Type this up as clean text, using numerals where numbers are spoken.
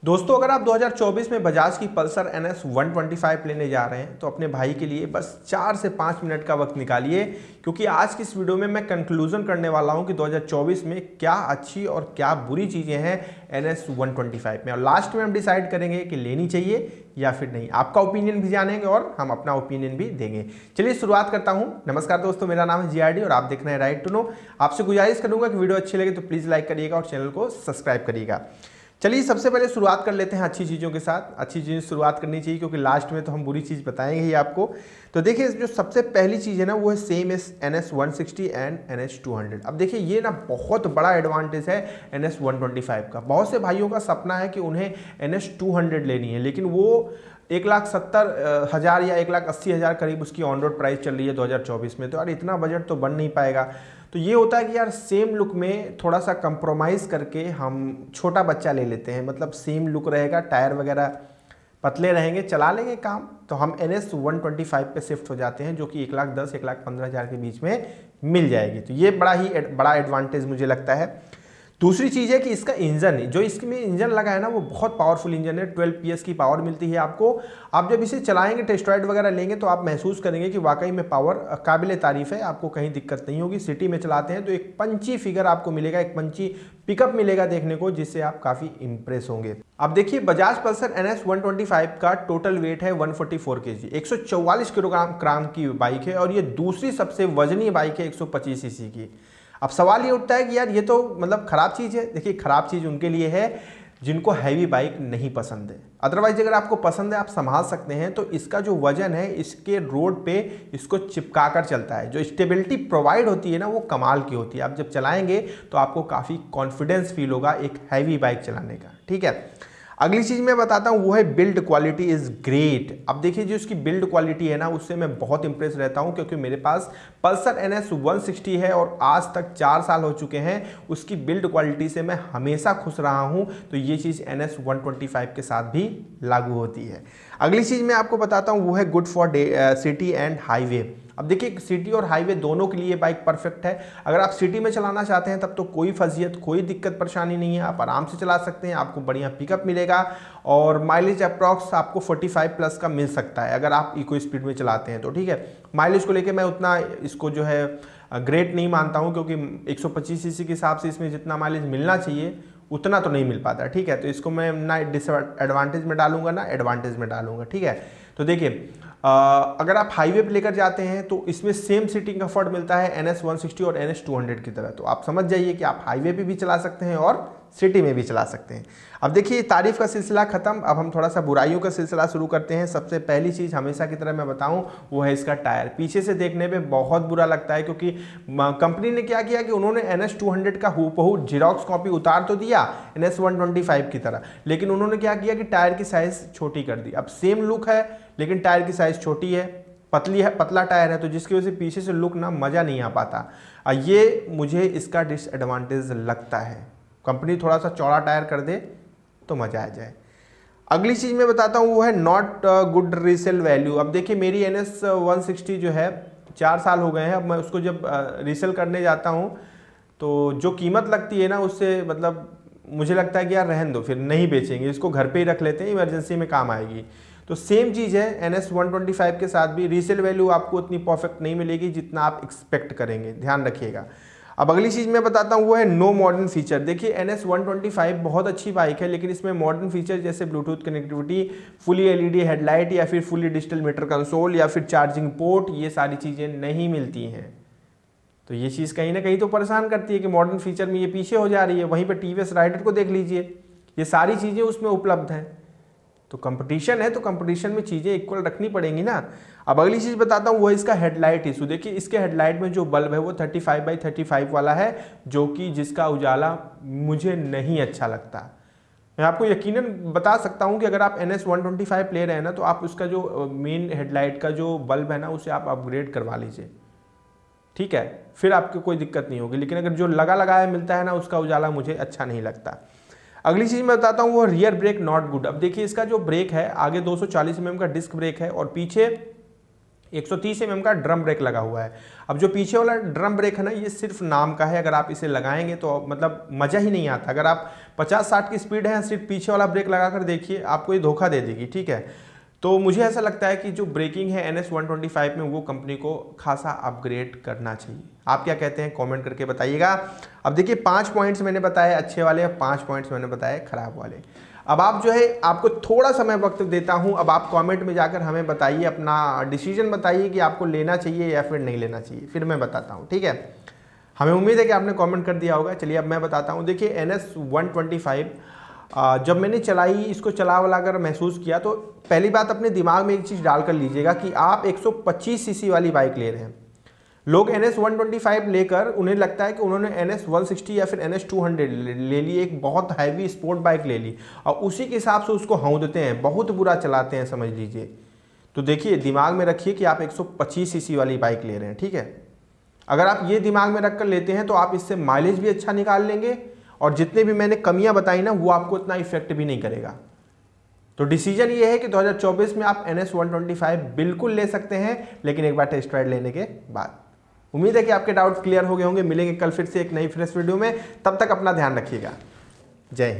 दोस्तों अगर आप 2024 में बजाज की पल्सर NS 125 लेने जा रहे हैं तो अपने भाई के लिए बस 4 से 5 मिनट का वक्त निकालिए, क्योंकि आज की इस वीडियो में मैं कंक्लूजन करने वाला हूं कि 2024 में क्या अच्छी और क्या बुरी चीज़ें हैं NS 125 में, और लास्ट में हम डिसाइड करेंगे कि लेनी चाहिए या फिर नहीं। आपका ओपिनियन भी जानेंगे और हम अपना ओपिनियन भी देंगे। चलिए शुरुआत करता हूं। नमस्कार दोस्तों, मेरा नाम है GRD और आप देख रहे हैं राइट टू नो। आपसे गुजारिश करूंगा कि वीडियो अच्छी लगे तो प्लीज़ लाइक करिएगा और चैनल को सब्सक्राइब करिएगा। चलिए सबसे पहले शुरुआत कर लेते हैं अच्छी चीज़ों के साथ। अच्छी चीज़ शुरुआत करनी चाहिए क्योंकि लास्ट में तो हम बुरी चीज़ बताएंगे ही आपको। तो देखिए जो सबसे पहली चीज़ है ना वो है same S NS 160 and NS 200। अब देखिए ये ना बहुत बड़ा एडवांटेज है NS 125 का। बहुत से भाइयों का सपना है कि उन्हें NS 200 लेनी है, लेकिन वो 1,70,000 या 1,80,000 करीब उसकी ऑन रोड प्राइस चल रही है 2024 में। तो यार इतना बजट तो बन नहीं पाएगा। तो ये होता है कि यार सेम लुक में थोड़ा सा कंप्रोमाइज़ करके हम छोटा बच्चा ले लेते हैं, मतलब सेम लुक रहेगा, टायर वगैरह पतले रहेंगे, चला लेंगे काम। तो हम NS 125 पे शिफ्ट हो जाते हैं जो कि 1,10,000 1,15,000 के बीच में मिल जाएगी। तो ये बड़ा एडवांटेज मुझे लगता है। दूसरी चीज़ है कि इसका इंजन, जो इसमें इंजन लगा है ना वो बहुत पावरफुल इंजन है। 12 PS की पावर मिलती है आपको। आप जब इसे चलाएंगे, टेस्ट राइड वगैरह लेंगे तो आप महसूस करेंगे कि वाकई में पावर काबिल तारीफ है, आपको कहीं दिक्कत नहीं होगी। सिटी में चलाते हैं तो एक पंची फिगर आपको मिलेगा, एक पंची पिकअप मिलेगा देखने को, जिससे आप काफ़ी इंप्रेस होंगे। अब देखिए बजाज पल्सर NS 125 का टोटल वेट है 144 kg, 144 किलोग्राम की बाइक है और ये दूसरी सबसे वजनी बाइक है 125 cc की। अब सवाल ये उठता है कि यार ये तो मतलब खराब चीज़ है। देखिए खराब चीज़ उनके लिए है जिनको हैवी बाइक नहीं पसंद है। अदरवाइज अगर आपको पसंद है, आप संभाल सकते हैं। तो इसका जो वजन है इसके रोड पे इसको चिपका कर चलता है। जो स्टेबिलिटी प्रोवाइड होती है ना वो कमाल की होती है। आप जब चलाएंगे तो आपको काफ़ी कॉन्फिडेंस फील होगा एक हैवी बाइक चलाने का। ठीक है, अगली चीज़ मैं बताता हूँ वो है बिल्ड क्वालिटी इज़ ग्रेट। अब देखिए जो इसकी बिल्ड क्वालिटी है ना उससे मैं बहुत इंप्रेस रहता हूँ, क्योंकि मेरे पास पल्सर NS 160 है और आज तक 4 साल हो चुके हैं। उसकी बिल्ड क्वालिटी से मैं हमेशा खुश रहा हूँ। तो ये चीज़ NS 125 के साथ भी लागू होती है। अगली चीज़ मैं आपको बताता हूँ वो है good for city and highway. अब देखिए सिटी और हाईवे दोनों के लिए बाइक परफेक्ट है। अगर आप सिटी में चलाना चाहते हैं तब तो कोई फजीयत, कोई दिक्कत परेशानी नहीं है, आप आराम से चला सकते हैं। आपको बढ़िया पिकअप मिलेगा और माइलेज अप्रॉक्स आपको 45 प्लस का मिल सकता है अगर आप इको स्पीड में चलाते हैं तो। ठीक है, माइलेज को लेकर मैं उतना इसको जो है ग्रेट नहीं मानता हूँ, क्योंकि 125 cc के हिसाब से इसमें जितना माइलेज मिलना चाहिए उतना तो नहीं मिल पाता। ठीक है, तो इसको मैं ना डिसएडवांटेज में डालूंगा ना एडवांटेज में डालूंगा। ठीक है, तो देखिए अगर आप हाईवे पे लेकर जाते हैं तो इसमें सेम सीटिंग कंफर्ट मिलता है NS 160 और NS 200 की तरह। तो आप समझ जाइए कि आप हाईवे पे भी चला सकते हैं और सिटी में भी चला सकते हैं। अब देखिए तारीफ का सिलसिला खत्म, अब हम थोड़ा सा बुराइयों का सिलसिला शुरू करते हैं। सबसे पहली चीज़ हमेशा की तरह मैं बताऊं वो है इसका टायर। पीछे से देखने में बहुत बुरा लगता है, क्योंकि कंपनी ने क्या किया कि उन्होंने NS 200 का हूबहू जीरोक्स कॉपी उतार तो दिया NS 125 की तरह, लेकिन उन्होंने क्या किया कि टायर की साइज़ छोटी कर दी। अब सेम लुक है लेकिन टायर की साइज़ छोटी है, पतली है, पतला टायर है, तो जिसकी वजह से पीछे से लुक ना मज़ा नहीं आ पाता। ये मुझे इसका डिसएडवांटेज लगता है। कंपनी थोड़ा सा चौड़ा टायर कर दे तो मज़ा आ जाए। अगली चीज़ मैं बताता हूँ वो है नॉट गुड रीसेल वैल्यू। अब देखिए मेरी NS 160 जो है 4 साल हो गए हैं। अब मैं उसको जब रीसेल करने जाता हूँ तो जो कीमत लगती है ना उससे मतलब मुझे लगता है कि यार रहने दो, फिर नहीं बेचेंगे, इसको घर पे ही रख लेते हैं, इमरजेंसी में काम आएगी। तो सेम चीज़ है NS 125 के साथ भी। रीसेल वैल्यू आपको उतनी परफेक्ट नहीं मिलेगी जितना आप एक्सपेक्ट करेंगे, ध्यान रखिएगा। अब अगली चीज़ मैं बताता हूँ वो है नो मॉडर्न फीचर। देखिए NS 125 बहुत अच्छी बाइक है, लेकिन इसमें मॉडर्न फीचर जैसे Bluetooth connectivity, fully LED headlight या फिर फुली डिजिटल मीटर कंसोल या फिर चार्जिंग पोर्ट, ये सारी चीज़ें नहीं मिलती हैं। तो ये चीज़ कहीं ना कहीं तो परेशान करती है कि मॉडर्न फीचर में ये पीछे हो जा रही है। वहीं पर TVS राइडर को देख लीजिए, ये सारी चीज़ें उसमें उपलब्ध हैं। तो कंपटीशन है तो कंपटीशन में चीज़ें इक्वल रखनी पड़ेंगी ना। अब अगली चीज़ बताता हूँ वो है इसका हेडलाइट इशू। देखिए इसके हेडलाइट में जो बल्ब है वो 35x35 वाला है, जो कि जिसका उजाला मुझे नहीं अच्छा लगता। मैं आपको यकीनन बता सकता हूँ कि अगर आप NS 125 ले रहे हैं ना तो आप उसका जो मेन हेडलाइट का जो बल्ब है ना उसे आप अपग्रेड करवा लीजिए। ठीक है, फिर आपको कोई दिक्कत नहीं होगी। लेकिन अगर जो लगा लगाया मिलता है ना उसका उजाला मुझे अच्छा नहीं लगता। अगली चीज़ मैं बताता हूँ वो रियर ब्रेक नॉट गुड। अब देखिए इसका जो ब्रेक है आगे 240 mm का डिस्क ब्रेक है और पीछे 130 mm का ड्रम ब्रेक लगा हुआ है। अब जो पीछे वाला ड्रम ब्रेक है ना, ये सिर्फ नाम का है। अगर आप इसे लगाएंगे तो मतलब मज़ा ही नहीं आता। अगर आप 50-60 की स्पीड है, सिर्फ पीछे वाला ब्रेक लगा कर देखिए, आपको ये धोखा दे देगी, ठीक है। तो मुझे ऐसा लगता है कि जो ब्रेकिंग है NS 125 में, वो कंपनी को खासा अपग्रेड करना चाहिए। आप क्या कहते हैं, कमेंट करके बताइएगा। अब देखिए 5 पॉइंट्स मैंने बताए अच्छे वाले, 5 पॉइंट्स मैंने बताए खराब वाले। अब आप जो है, आपको थोड़ा समय वक्त देता हूं। अब आप कमेंट में जाकर हमें बताइए, अपना डिसीजन बताइए कि आपको लेना चाहिए या फिर नहीं लेना चाहिए, फिर मैं बताता हूं, ठीक है। हमें उम्मीद है कि आपने कमेंट कर दिया होगा। चलिए अब मैं बताता हूं। देखिए NS 125 जब मैंने चलाई, इसको चला वाला अगर महसूस किया, तो पहली बात अपने दिमाग में एक चीज़ डाल कर लीजिएगा कि आप 125 सीसी वाली बाइक ले रहे हैं। लोग NS 125 लेकर उन्हें लगता है कि उन्होंने NS 160 या फिर NS 200 ले ली, एक बहुत हैवी स्पोर्ट बाइक ले ली, और उसी के हिसाब से उसको हौंदते हैं, बहुत बुरा चलाते हैं, समझ लीजिए। तो देखिए, दिमाग में रखिए कि आप 125 सीसी वाली बाइक ले रहे हैं, ठीक है। अगर आप ये दिमाग में रख कर लेते हैं तो आप इससे माइलेज भी अच्छा निकाल लेंगे, और जितने भी मैंने कमियां बताई ना, वो आपको इतना इफेक्ट भी नहीं करेगा। तो डिसीजन ये है कि 2024 में आप NS 125 बिल्कुल ले सकते हैं, लेकिन एक बार टेस्ट राइड लेने के बाद। उम्मीद है कि आपके डाउट क्लियर हो गए होंगे। मिलेंगे कल फिर से एक नई फ्रेश वीडियो में, तब तक अपना ध्यान रखिएगा। जय हिंद।